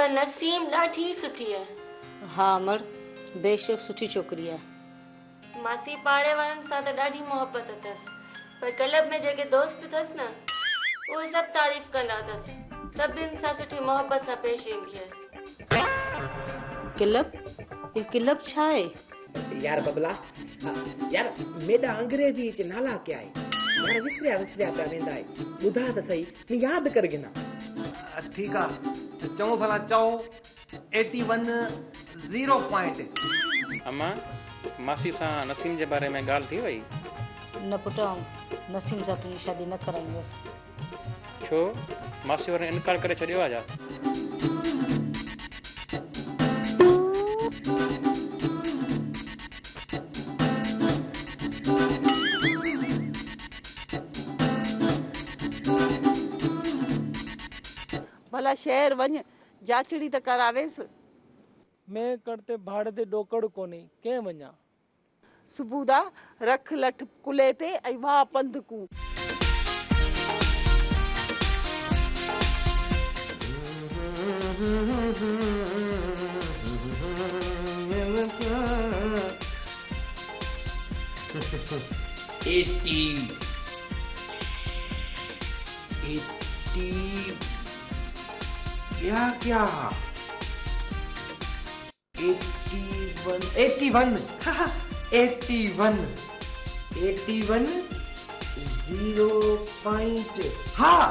नसीम ॾाढी सुठी है। हाँ अमर, बेशक सुठी छोकिरी है। मासी पाड़े वारनि सां त ॾाढी मोहबत अथसि, पर क्लब में जेके दोस्त अथसि न, उहे सभु तारीफ़ कंदा अथसि। सभिनि सां सुठी मोहबत सां पेश ईंदी है। क्लब? ये क्लब छा है? यार बबला, यार मेरा अंग्रेजी च नाला क्या है? यार विसरिया पिया वेंदा है। ॿुधा त सही, मैं याद कर गिना। ठीक है, तो चओ भला चओ 81 0 पॉइंट। अम्मा, मासी सां नसीम जे बारे में ॻाल्हि थी वई? न पुट, नसीम सां तुंहिंजी शादी न कराईंदसि। छो? मासी वारनि इनकार करे छॾियो आहे छा? भला शहर वञ, जाचड़ी त करावेस। मैं करते भाड़े ते डोकड़ कोने के वञा। सुबुदा रख लठ कुले ते ऐं वाह पंधकू। क्या 81 0 पॉइंट। हाँ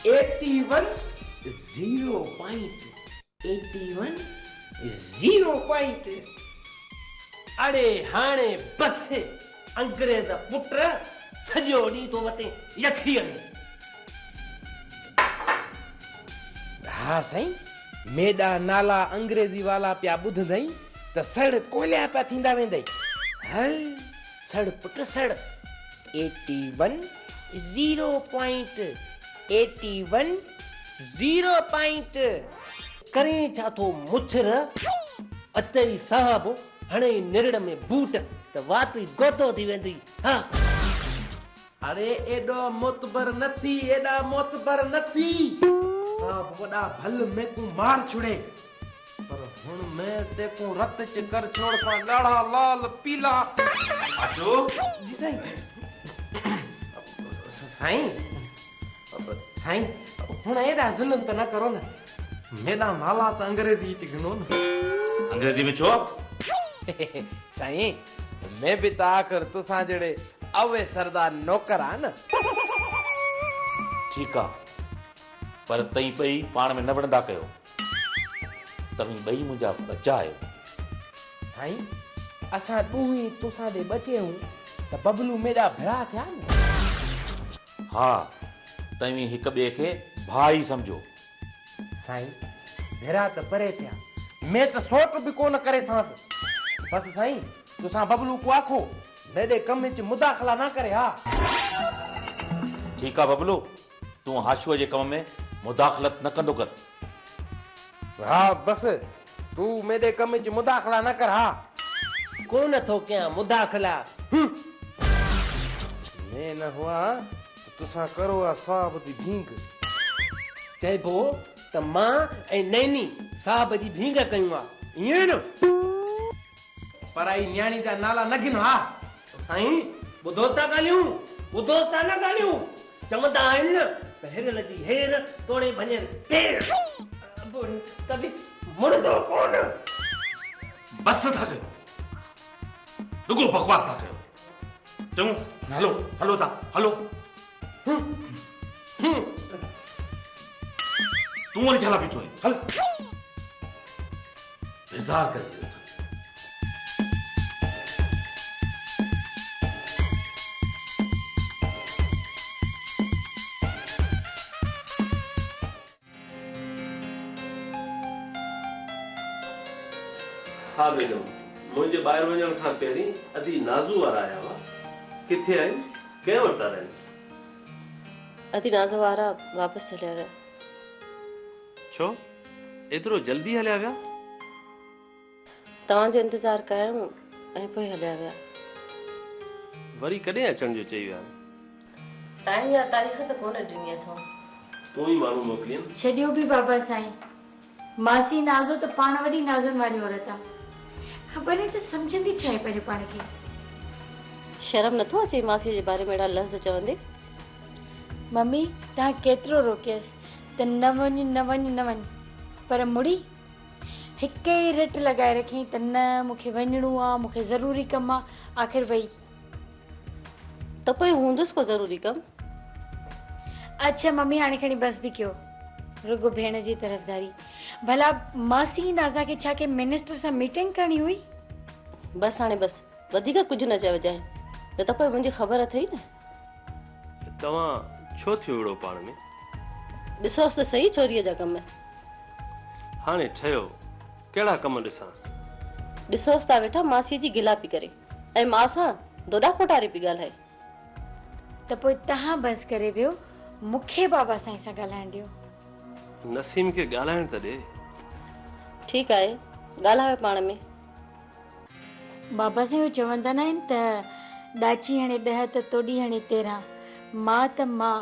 81 0 पॉइंट। अरे हाणे बस अंग्रेज पुट सॼो ॾींहुं तो वटे यखीअ में। हाँ साईं, मेडा नाला अंग्रेजी वाला पिया ॿुधंदई त सड़ कोलिया पिया थींदा वेंदई। हल सड़ पुट सड़। 81 0 पॉइंट। 81 0 पॉइंट। करे छा थो मुछर अचई साहब हाणे निरड़ में बूट त वात गोतो थी वेंदी। हाँ अरे एडो मोतबर नथी, एडा मोतबर नथी। साहब वड़ा भल में को मार छुड़े, पर हुन में ते को रत च कर छोड़ पा गाढ़ा लाल पीला। आजो जी साईं। साईं साईं हुन एडा जुल्म त न करो न। मेरा नाला त अंग्रेजी च गिनो न। अंग्रेजी में छो? साईं मैं भी त आखिर तुसा जड़े अवे सरदार नौकर आ न। ठीक आ, पर तई पई पाण में न वणंदा कयो। तव्हीं ॿई मुंहिंजा बचा आहियो। साईं असां ॾूही तुसां दे बचे हूं त बबलू मेरा भरा थिया न। हा, तव्हीं हिक ॿिए खे भाई समझो। साईं भेरा त परे थिया, मैं त सोट भी कोन करे सांस। बस साईं तुसां बबलू को आखो मेरे कम च मुदाखला ना करे। हा ठीक आ बबलू, तू हाशुआ जे कम में मुदाखलत न कंदो कर। हाँ बस तू मेरे कम च मुदाखला न कर। हा कोन थो कयां मुदाखला। मैं न हुआ तो तुसां करो आ साहब दी भींग। चइबो त मां ऐं नैनी साहब जी भींग कयूं आ, ईअं न? पराई न्याणी जा नाला न गिनो। हा साईं ॿुधो था ॻाल्हियूं, ॿुधो था न ॻाल्हियूं। चवंदा आहिनि न त हेर लॻी हेर तोड़े भञे पेर, तभी मुड़दो कोन। बस था कयो, रुगो बकवास था कयो। चऊं हलो हलो था हलो। तू वरी छा पीछो है? हल बेजार कर दियो। हाँ बेगम, मुझे बाहर वञण खां पहिरीं अदी नाज़ू वारा आया हुआ। किथे आहिनि? कंहिं वटि था रहनि? अदी नाज़ू वारा वापसि हलिया विया। छो एतिरो जल्दी हलिया विया? तव्हांजो इंतज़ारु कयूं ऐं पोइ हलिया विया। वरी कॾहिं अचण जो चई विया? टाइम या तारीख़ त कोन ॾिनी अथऊं। तूं ई माण्हू मोकिलियनि। छॾियो बि बाबा साईं। मासी नाज़ो त पाण वॾी नाज़नि वारी औरत आहे, ख़बर नहीं त सम्झंदी छा आहे पंहिंजे पाण खे। शर्म नथो अचे मासीअ जे बारे में अहिड़ा लफ़्ज़ चवंदे? मम्मी तव्हां केतिरो रोकियसि त न वञ न वञ न वञ, पर मुड़ी हिक ई रट लॻाए रखी त न मूंखे वञिणो आहे, मूंखे ज़रूरी कमु आहे। आख़िर वई त पोइ हूंदुसि को ज़रूरी कमु? अच्छा मम्मी हाणे खणी बस बि कयो, रुगो भेण जी तरफ़दारी। भला मासी नाज़ा खे छा के मिनिस्टर सां मीटिंग करणी हुई? बस हाणे बस, वधीक कुझु न चइजांइ, न त पोइ मुंहिंजी ख़बर अथई न। तव्हां छो थियो अहिड़ो पाण में? ॾिसोसि त सही छोरीअ जा कम। हाणे ठहियो, कहिड़ा कम ॾिसांसि? ॾिसोसि था वेठा मासीअ जी गिलापी करे ऐं मां सां दोॾा पोटारे पई ॻाल्हाए। त पोइ तव्हां बस करे वियो, मूंखे बाबा साईं सां ॻाल्हाइण ॾियो। नसीम खे ॻाल्हाइण त ॾे। ठीकु आहे, ॻाल्हायो पाण में। बाबा साईं चवंदा न आहिनि त ॾाची हणे 10 त तोड़ी हणे 13, मां त मां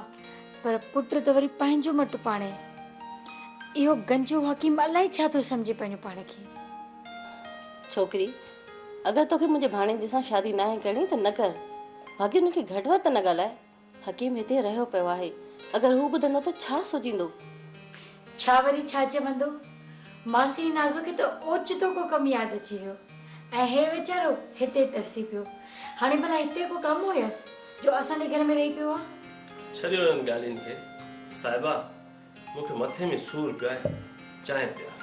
पर पुट त वरी पंहिंजो मटु पाणे। इहो गंजो हकीम अलाए छा थो सम्झे पंहिंजो पाण खे। छोकिरी, अगरि तोखे मुंहिंजे भाणेजे सां शादी न आहे करणी त न कर, बाक़ी हुनखे घटि वधि त न ॻाल्हाए। हकीम हिते रहियो पियो आहे, अगरि हू ॿुधंदो त छा सोचींदो? छा वरी छा चवंदो? मासी नाज़ो खे त ओचितो को कमु यादि अची वियो ऐं हे वीचारो हिते तरसी पियो। हाणे भला हिते को कमु हुयसि जो असांजे घर में रही पियो आहे? छॾियो हिननि ॻाल्हियुनि खे। साहिबा, मूंखे मथे में सूर पियो आहे, चाहिं पिया।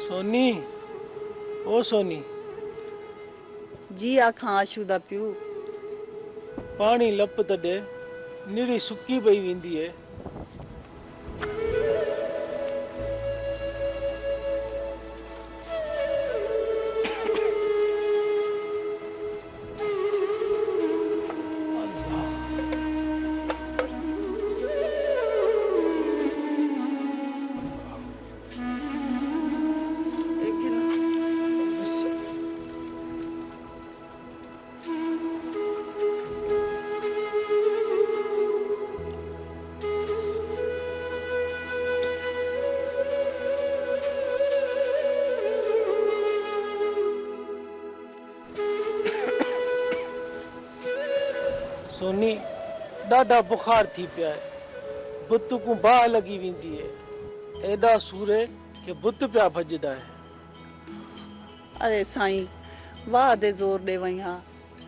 सोनी, ओ सोनी, जी आखां आशूदा पियो। पानी लप त ॾे, निड़ी सुकी पई वेंदी है। सोनी, ॾाढा बुखार थी पिया है, बुत को बाह लगी वेंदी है, एॾा सूर के बुत पिया भजदा है। अरे साईं, वाह दे जोर दे वही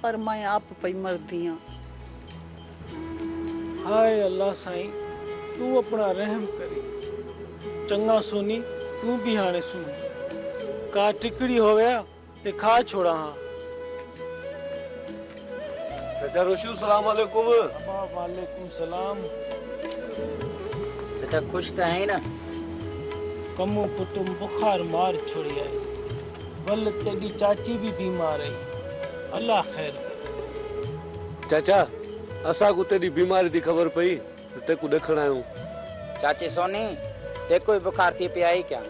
पर मैं आप पई मरदी हाँ। हाय अल्लाह साईं, तू अपना रहम करी। चंगा सोनी, तू भी हाने सुन, का टिकड़ी होया ते खा छोड़ा हाँ। चाचा रोशू, सलाम वालेकुम। वालेकुम सलाम। चाचा खुश तो है ना? कमु पुटुम बुखार मार छोड़ी आई, बल तेरी चाची भी बीमार है, अल्लाह खैर करे। चाचा, असा को तेरी बीमारी दी खबर पई ते को देखण आयो। चाची सोनी, ते कोई बुखार थी पिया ही क्या?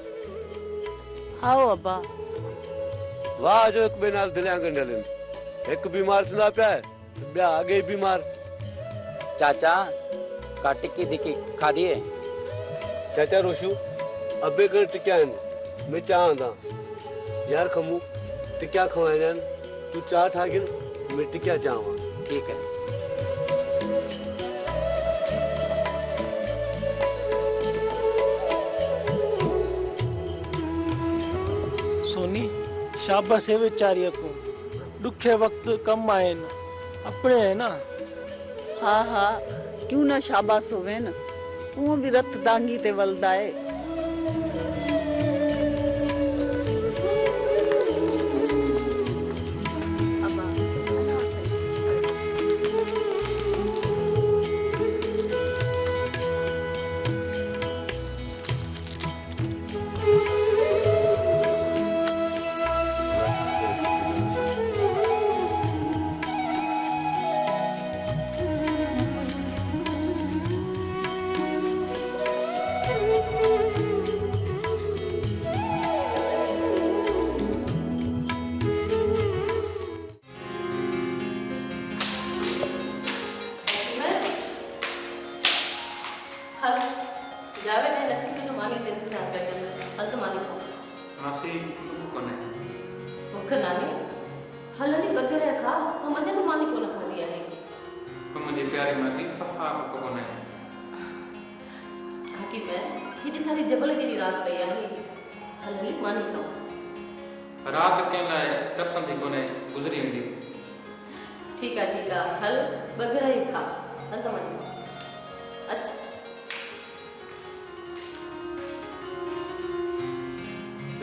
आओ अब्बा। वाह जो एक बेनाल दिलियां गंडलन, एक बीमार सुना पिया है, ब्या आगे बीमार। चाचा, का टिक्की दिक्की खा दिए? चाचा रोशू, अबे कर टिक्या मैं चाह दा यार खमू टिक्या खवायन, तू चाह ठागिन मैं टिक्या चाहवा। ठीक है। सोनी, शाबाश है बेचारी को, दुखे वक्त कम आए न, अपने है ना। हाँ हाँ, क्यों ना शाबाश होवे न, वो भी रत दांगी ते वलदा है। जावेद है नसीम के तो मानी देते साथ पे कर हल तो मानी को मासी कोने मुख नानी हल हली वगैरह खा तो मजे तो मानी को न खा दिया है तो मुझे प्यारी मासी सफा कोने हकी मैं कितनी सारी जबल की रात पई है हल हली मानी खाओ रात के लाए तरसंदी कोने गुजरी वेंदी ठीक है हल वगैरह ही खा हल तो मानी खाओ अच्छा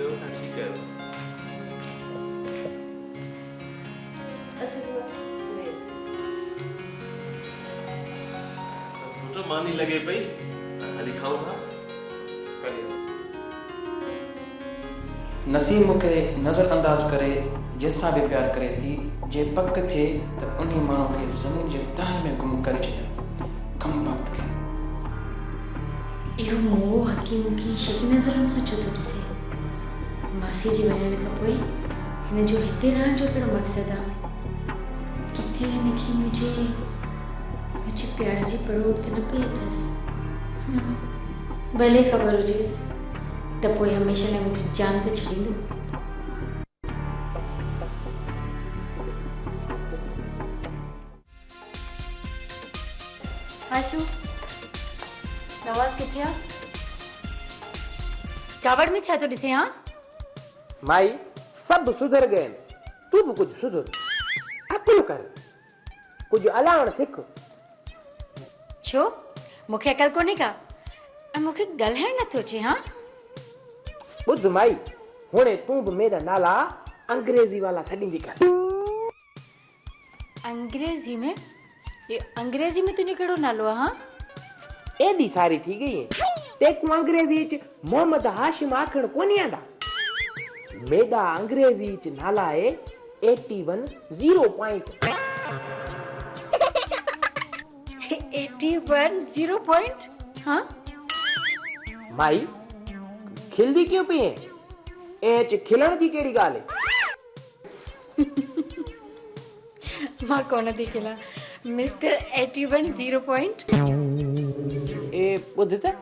ठीक है अच्छा तो मानी लगे पई हली खाऊं था नसीम मूंखे नज़रअंदाज करे जंहिंसां बि प्यार करे थी जे पक थिए त उन माण्हू खे ज़मीन जे तह में गुम करे छॾियांसि कम वक़्त खे इहो मोह हकीम की शकी नज़रनि सां छो थो ॾिसे मासी जे वञण खां पोइ हिन जो हिते रहण जो कहिड़ो मक़सदु आहे किथे हिनखे मुंहिंजे प्यार जी परोड़ त न पई अथसि भले ख़बर हुजेसि त पोइ हमेशह लाइ मुंहिंजी जान त छॾींदो आशू नवाज़ किथे आहे कावड़ में छा थो ॾिसे हा माई सब सुधर गए तू भी कुछ सुधर अकुल कर कुछ अलावण सिख छो मूंखे अकल कोन्हे का ऐं मूंखे ॻाल्हाइण नथो अचे हा बुध माई हुणे तू भी मेरा नाला अंग्रेजी वाला छॾींदी कर अंग्रेजी में ये अंग्रेजी में तुंहिंजो कहिड़ो नालो आहे हा एडी सारी थी गई है तेकू अंग्रेजी च मोहम्मद हाशिम आखण कोनी आंदा मेरा अंग्रेजी च नाला है 81 0 पॉइंट 81 0 पॉइंट हाँ माई खिलदी क्यों पई है ए च खिलण दी केड़ी गाल है मां कोन थी खिला मिस्टर 81 0 पॉइंट ए बुध त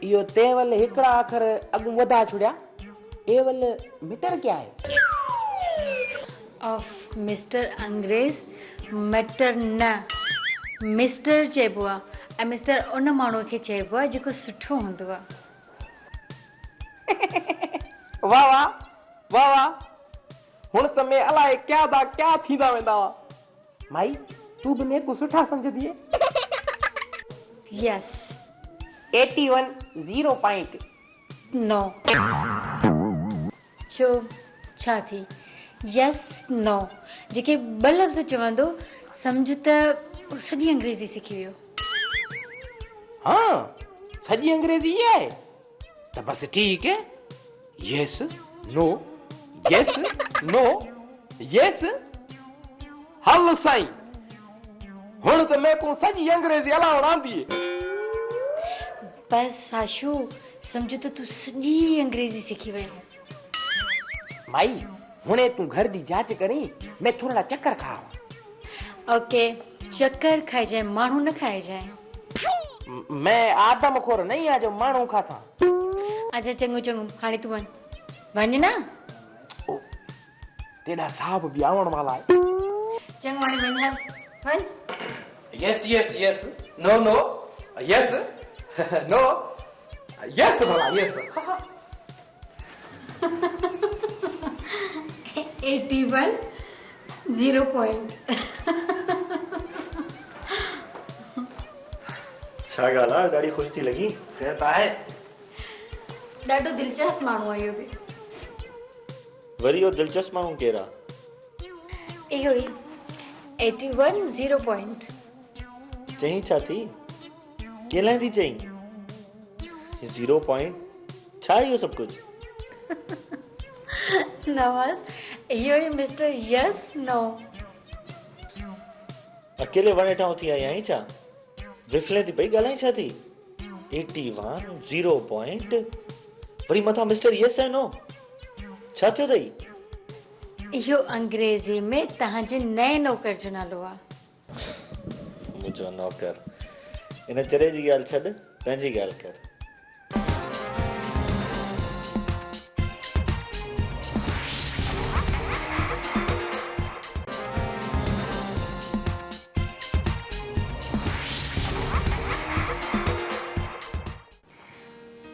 यो तेवल हिकड़ा अखर अगु वधा छुड़िया एवल मीटर क्या है ऑफ मिस्टर अंग्रेज मैटर न मिस्टर चइबो आहे ऐं मिस्टर उन माण्हू खे चइबो आहे जेको सुठो हूंदो आहे वाह वाह वाह वाह हुन त मैं अलाए क्या थींदा वेंदा हुआ माई तू भी मेरे को सुठा समझदी है यस 81 0 पॉइंट नो छो छा थी यस नो जेके ॿ लफ़्ज़ चवंदो सम्झ त सॼी अंग्रेज़ी सिखी वियो हाँ सॼी अंग्रेजी है तो बस ठीक है यस नो यस हल साईं हुण त मैं को सॼी अंग्रेजी अलावण आंदी है बस आशू सम्झ त तूं सॼी अंग्रेज़ी सिखी वियो माई हुणे तू घर दी जांच करी मैं थोड़ा चक्कर खावा ओके चक्कर खाए जाए माण्हू न खाए जाए मैं आदम खोर नहीं आ जो माण्हू खासा अच्छा चङो हाणे तूं वञ न तेरा साहब भी आवण वाला है चङो हाणे वञ यस नो यस नो यस भला यस 81 0 पॉइंट छा ॻाल्हि आहे ॾाढी ख़ुशि थी लगी ख़ैर त आहे ॾाढो दिलचस्प माण्हू आहे इहो बि वरी इहो दिलचस्प माण्हू केरु आहे इहो ई 81 0 पॉइंट चई छा थी के लाइ थी चई 0 पॉइंट छा इहो सभु कुझु नवाज़ इहो ई मिस्टर यस नो अकेले वणे ठाउ थी आई आहीं छा विफले थी पई ॻाल्हाई छा थी 81 0 पॉइंट वरी मथां मिस्टर यस ऐं नो छा थियो अथई इहो अंग्रेज़ी में तव्हांजे नए नौकर जो नालो आहे मुंहिंजो नौकर इन चरे जी ॻाल्हि छॾ पंहिंजी ॻाल्हि कर।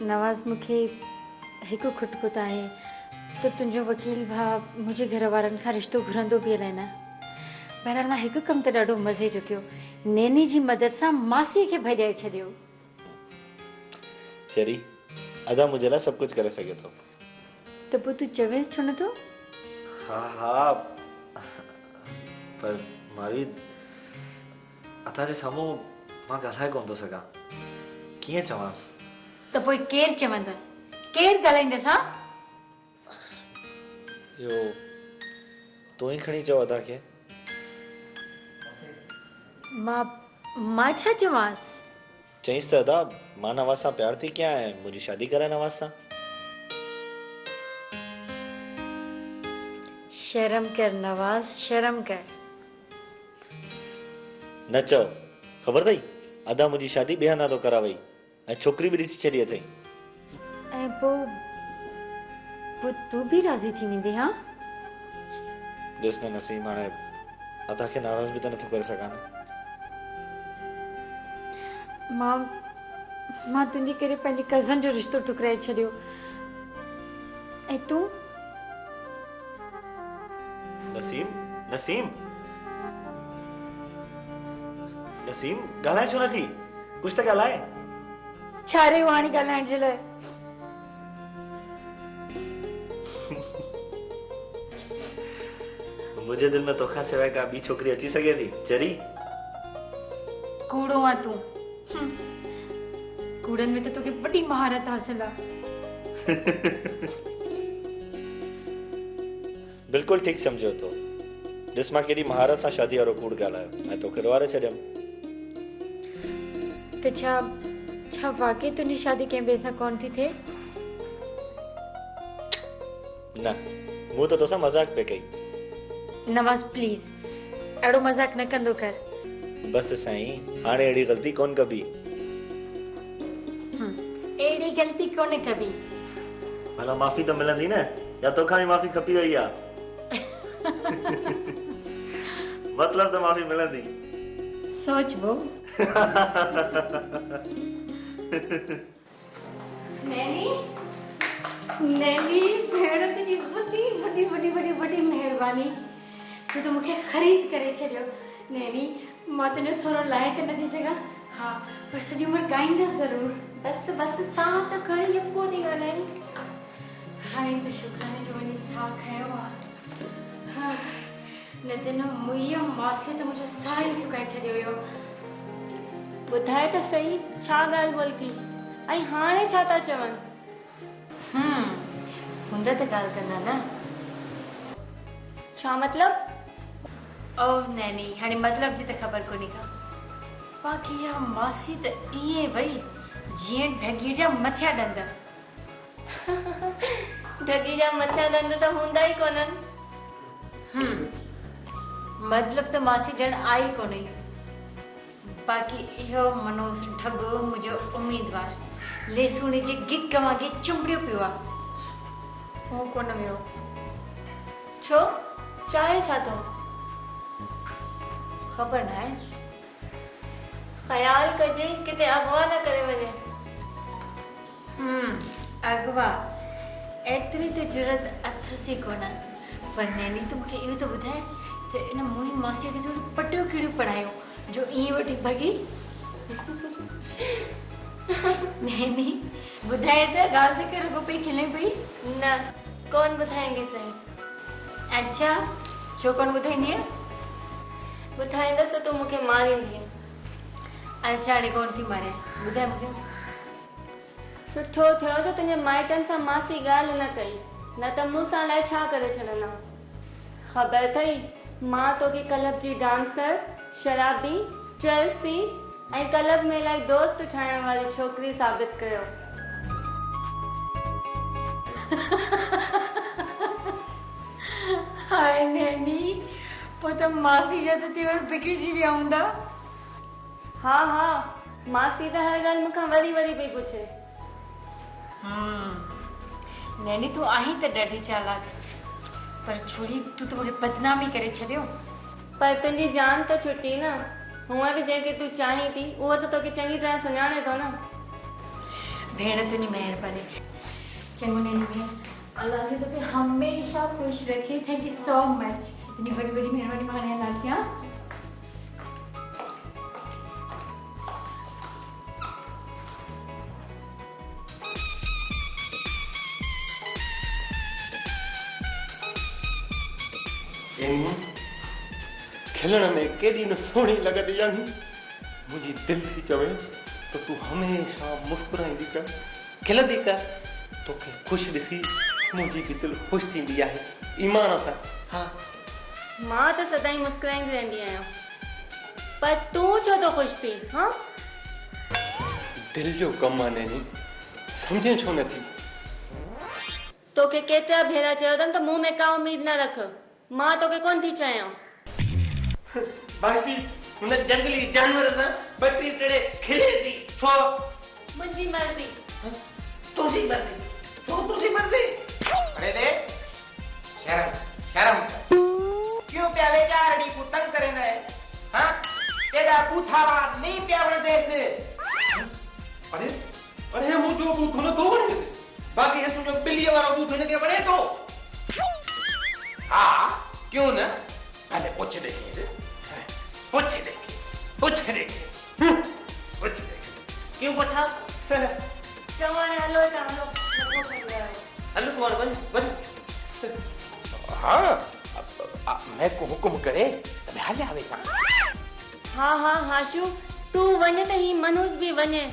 नवाज़ मूंखे हिकु खुटपुट आहे त तुंहिंजो वकील भाउ मुंहिंजे घर वारनि खां रिश्तो घुरंदो बि अलाए न। बहरहाल मां हिकु कमु त ॾाढो मज़े जो कयो, नैनी जी मदद सां मासीअ खे भॼाए छॾियो। चरी अदा मुंहिंजे लाइ सभु कुझु करे सघे थो। त पोइ तूं चवेंसि छो नथो? हा हा, पर मां बि अदा जे साम्हूं मां ॻाल्हाए कोन थो सघां। कीअं चवांसि? त पोइ केरु चवंदसि, केरु ॻाल्हाईंदसि? हा, इहो तूं ई खणी चओ अदा खे। मां छा चवांसि? चईंसि त अदा मां नवाज़ सां प्यार थी कयां ऐं मुंहिंजी शादी कराए नवाज़ सां। शर्म कर नवाज़, शर्म कर। न चओ, ख़बर अथई अदा मुंहिंजी शादी ॿिए हंधा तो करावई ऐं छोकिरी बि ॾिसी छॾी अथई। ऐं पोइ तूं बि राज़ी थी वेंदी? हा, ॾिस न नसीम, हाणे अदा खे नाराज़ बि त नथो करे सघां न। मां तुंहिंजे करे पंहिंजे कज़न जो रिश्तो टुकराए छॾियो, ऐं तूं? नसीम नसीम नसीम ॻाल्हाए छो नथी? कुछ त ॻाल्हाए। छा रे हाणे ॻाल्हाइण जे लाइ? मुंहिंजे दिल में तोखां सवाइ का ॿी छोकिरी अची सघे थी? चरी कूड़ो आहे तूं। कूड़नि में त तोखे वॾी महारत हासिल आहे। बिल्कुलु ठीकु सम्झो तो। ॾिस मां केॾी महारत सां शादी वारो कूड़ ॻाल्हायो ऐं तोखे रुआरे छॾियमि। त छा वाकई तुंहिंजी शादी कंहिं ॿिए सां कोन थी थिए? न, मूं त तोसां मज़ाक पे कई। नवाज़ प्लीज अहिड़ो मज़ाक न कंदो कर। बस साईं, हाणे अहिड़ी ग़लती कोन कबी। अहिड़ी ग़लती कोन कबी। भला माफ़ी त मिलंदी न, या तोखां बि माफ़ी खपी वई आहे? मतलब त माफ़ी मिलंदी। सोच वो। नैनी भेण तुंहिंजी वॾी महिरबानी। तूं त मूंखे ख़रीद करे छॾियो। नैनी मां तुंहिंजो थोरो लाइक़ु न थी सघां, हा, पर सॼी उमिरि ॻाईंदसि ज़रूरु। बस साह त खणी यको थी ॻाल्हाइनि। हाणे त शुक्राने जो वञी साह खयो आहे, न त न मुंहिंजी मासीअ त मुंहिंजो साह ई सुकाए छॾियो हुयो। ॿुधाए त सही, छा ॻाल्हि बोल थी? ऐं हाणे छा था चवनि? हूंदा त ॻाल्हि कंदा न। छा मतलब? ओ नैनी, हाणे मतलब जी त ख़बर कोन्हे का। बाक़ी इहा मासी त ईअं वई जीअं ढॻीअ जा मथिया ॾंद। ढॻी जा मथिया ॾंद त हूंदा ई कोन्हनि। मतलब त मासी ॼण आई कोन्हे। बाक़ी इहो मनोज ढॻो मुंहिंजो उम्मीदवार लेसूणे जे गिक वांगे चुंबड़ियो पियो आहे। हू कोन वियो। छो? चाहे छा थो? ख़बर न आहे। ख़्याल कजे किथे अगवा न करे वञे। अगवा एतिरी त ज़रूरत अथसि कोन। पर नैनी तूं मूंखे इहो त ॿुधाए त इन मुंहिंजी मासीअ खे थोरी पटियो कहिड़ियूं पढ़ायो जो ईअं वठी भॻी? नैनी ॿुधाए त ॻाल्हि त कर, रुॻो पई खिले पई। न कोन ॿुधाएंगी सही। अच्छा, छो कोन ॿुधाईंदीअ? ॿुधाईंदसि त तूं मूंखे मारींदीअ। अच्छा, हाणे कोन थी मारे, ॿुधाए मूंखे। सुठो थियो जो तुंहिंजे माइटनि सां मासी ॻाल्हि न कई, न त मूंसां अलाए छा करे छॾंदा। ख़बर अथई, मां तोखे क्लब जी डांसर, शराबी, चर्सी ऐं क्लब में इलाही दोस्त ठाहिण वारी छोकिरी साबित कयो। हाय नैनी, पोइ त मासी जा त तेवर बिगड़जी विया हूंदा। हा, मासी त हर ॻाल्हि मूंखां वरी वरी पई पुछे। नैनी तूं आहीं त ॾाढी चालाक, पर छोरी तूं त मूंखे बदनामी करे छॾियो। पर तुंहिंजी जान त छुटी न। हूअं बि जंहिंखे तूं चाहीं थी उहो त तोखे चङी तरह सुञाणे थो न। भेण तुंहिंजी महिरबानी। चङो नैनी भेण, अल्लाह जी तोखे हमेशा ख़ुशि रखे। Thank you so much. इतनी बड़ी बड़ी मेहरबानी माने अल्लाह की। हाँ खिलण में केॾी न सोहणी लॻंदी ॼाणी। मुंहिंजी दिलि थी चवे त तूं हमेशा मुस्कुराईंदी कर, खिलंदी कर। तोखे ख़ुशि ॾिसी मुंहिंजी बि दिलि ख़ुशि थींदी आहे, ईमान सां। हा मां त सदाईं मुस्कुराईंदी रहंदी आहियां, पर तूं छो तो ख़ुशि थी? हाँ दिलि जो कमु आहे नैनी, सम्झे छो नथी? तोखे केतिरा भेरा चयो अथमि त मुंहुं में का उम्मीद न रख। मां तोखे कोन थी चयां। बाकी हुन जंगली जानवर सां बटी टड़े खिले थी छो? मुंहिंजी मर्ज़ी। तुंहिंजी मर्ज़ी? छो तुंहिंजी मर्ज़ी? अरे दे शर्म शर्म क्यों पिया वेचारड़ी को तंग करेंदा है? हाँ तेरा बूथावा नहीं पिया वणदे से। अरे अरे मुझो बूथो न तो वणे बाकी है तुझो बिल्ली वारो बूथो ने के वणे तो। हाँ क्यों न? पहले पूछ देखिए, पूछ देखिए, पूछ देखिए, पूछ देखिए। क्यों पूछा? चवाने हलो ता हलो हलो तुम्हारे बन हाँ मैं को हुकुम करे तबे हाले आवेगा। हाँ हाँ हाशू तू वञे त ही मनोज भी वञे।